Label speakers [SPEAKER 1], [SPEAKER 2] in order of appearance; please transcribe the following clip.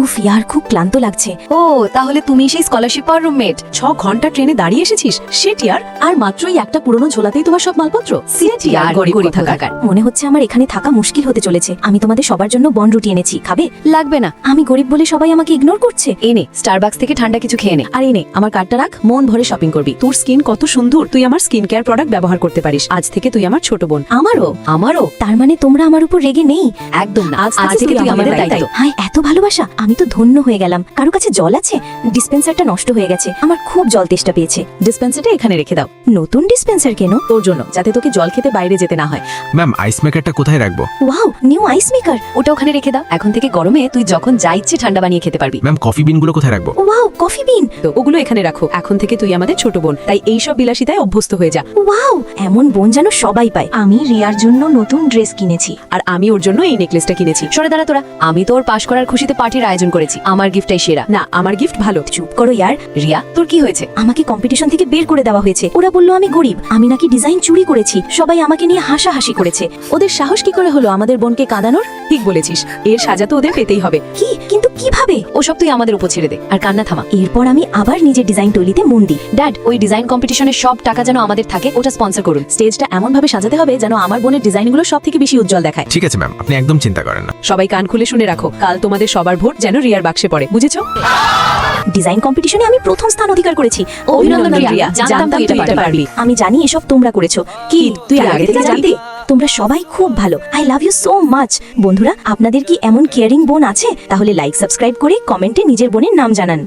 [SPEAKER 1] উফ ইয়ার খুব ক্লান্ত লাগছে।
[SPEAKER 2] ও তাহলে তুমি সেই স্কলারশিপ পাওয়ার রুমমেট।
[SPEAKER 3] 6 ঘন্টা ট্রেনে দাঁড়িয়ে এসেছিস সেটি আর মাত্রই একটা পুরনো ঝোলাতেই তোমার সব মালপত্র।
[SPEAKER 2] সিটি আর গরিব কোথাকার।
[SPEAKER 1] মনে হচ্ছে আমার এখানে থাকা মুশকিল হতে চলেছে। আমি তোমাদের সবার জন্য বন রুটি এনেছি, খাবে?
[SPEAKER 2] লাগবে না,
[SPEAKER 1] আমি গরিব বলে সবাই আমাকে ইগনোর করছে।
[SPEAKER 2] এনে স্টারবাকস থেকে ঠান্ডা কিছু খেয়ে নে।
[SPEAKER 3] আর এই নে আমার কার্ডটা রাখ, মন ভরে শপিং করবি। তোর স্কিন কত সুন্দর, তুই আমার স্কিন কেয়ার প্রোডাক্ট ব্যবহার করতে পারিস। আজ থেকে তুই আমার ছোট বোন।
[SPEAKER 2] আমারও।
[SPEAKER 1] তার মানে তোমরা আমার উপর রেগে নেই?
[SPEAKER 2] একদম না,
[SPEAKER 3] আজ
[SPEAKER 2] আজ থেকে তুই আমাদের দায়িত্ব।
[SPEAKER 1] হাই এত ভালোবাসা, আমি তো ধন্য হয়ে গেলাম। কারো কাছে জল আছে? ডিসপেন্সারটা নষ্ট হয়ে গেছে, আমার খুব জল তেষ্টা পেয়েছে।
[SPEAKER 3] ডিসপেন্সারটা এখানে রেখে দাও।
[SPEAKER 1] নতুন ডিসপেন্সার কেন?
[SPEAKER 3] তোর জন্য, যাতে তোকে জল খেতে বাইরে যেতে না হয়।
[SPEAKER 4] ম্যাম আইস মেকারটা কোথায় রাখবো?
[SPEAKER 1] Wow, new ice maker.
[SPEAKER 2] ওটা ওখানে রেখে দাও। এখন থেকে গরমে তুই যখন যা ইচ্ছে ঠান্ডা বানিয়ে খেতে পারবি।
[SPEAKER 4] ম্যাম কফি বিনগুলো কোথায় রাখবো?
[SPEAKER 1] ওয়াও, কফি বিন।
[SPEAKER 3] তো ওগুলো এখানে রাখো। এখন থেকে তুই আমাদের ছোট বোন, তাই এইসব বিলাসিতায় অভ্যস্ত হয়ে যা।
[SPEAKER 1] ওয়াও, এমন বোন যেন সবাই পায়। আমি রিয়ার জন্য নতুন ড্রেস কিনেছি।
[SPEAKER 3] আর আমি ওর জন্য এই নেকলেসটা কিনেছি।
[SPEAKER 2] সরে দাঁড়া তোরা, আমি তোর পাশ করার খুশিতে পার্টির আয়োজন করেছি। আমার গিফটটাই সেরা।
[SPEAKER 3] না, আমার গিফট ভালো।
[SPEAKER 1] চুপ করো ইয়ার।
[SPEAKER 2] রিয়া তোর কি হয়েছে?
[SPEAKER 1] আমাকে কম্পিটিশন থেকে বের করে দেওয়া হয়েছে। ওরা বলল আমি গরিব, আমি নাকি ডিজাইন চুরি করেছি। সবাই আমাকে নিয়ে হাসাহাসি করেছে।
[SPEAKER 3] ওদের সাহস কি করে হলো আমাদের বোনকে কাঁদানোর? ঠিক বলেছিস, এর সাজা তো ওদের পেতেই হবে।
[SPEAKER 1] কি? কিন্তু কিভাবে?
[SPEAKER 2] ওসব তুই আমাদের উপর ছেড়ে দে আর কান্না থামা।
[SPEAKER 1] এরপর আমি আবার নিজের ডিজাইন তৈরিতে মন দিই।
[SPEAKER 2] ড্যাড, ওই ডিজাইন কম্পিটিশনের সব টাকা যেন আমাদের থাকে, ওটা স্পন্সর করুন।
[SPEAKER 3] স্টেজটা এমন ভাবে সাজাতে হবে যেন আমার বোনের ডিজাইনগুলো সব থেকে বেশি উজ্জ্বল দেখায়।
[SPEAKER 4] ঠিক আছে ম্যাম, আপনি একদম চিন্তা করেন না।
[SPEAKER 3] সবাই কান খুলে শুনে রাখো, কাল তোমাদের সবার ভোট যেন রিয়ার বাক্সে পড়ে, বুঝেছো?
[SPEAKER 1] ডিজাইন কম্পিটিশনে আমি প্রথম স্থান অধিকার করেছি।
[SPEAKER 2] অভিনন্দন রিয়া,
[SPEAKER 3] জানতাম তুই এটা পারবি।
[SPEAKER 1] আমি জানি এসব তোমরা করেছো।
[SPEAKER 3] কি তুই আগে থেকে জানতি?
[SPEAKER 1] তোমরা সবাই খুব ভালো। I love you so much. বন্ধুরা, আপনাদের কি এমন কেয়ারিং বোন আছে? তাহলে লাইক সাবস্ক্রাইব করে কমেন্টে নিজের বোনের নাম জানান।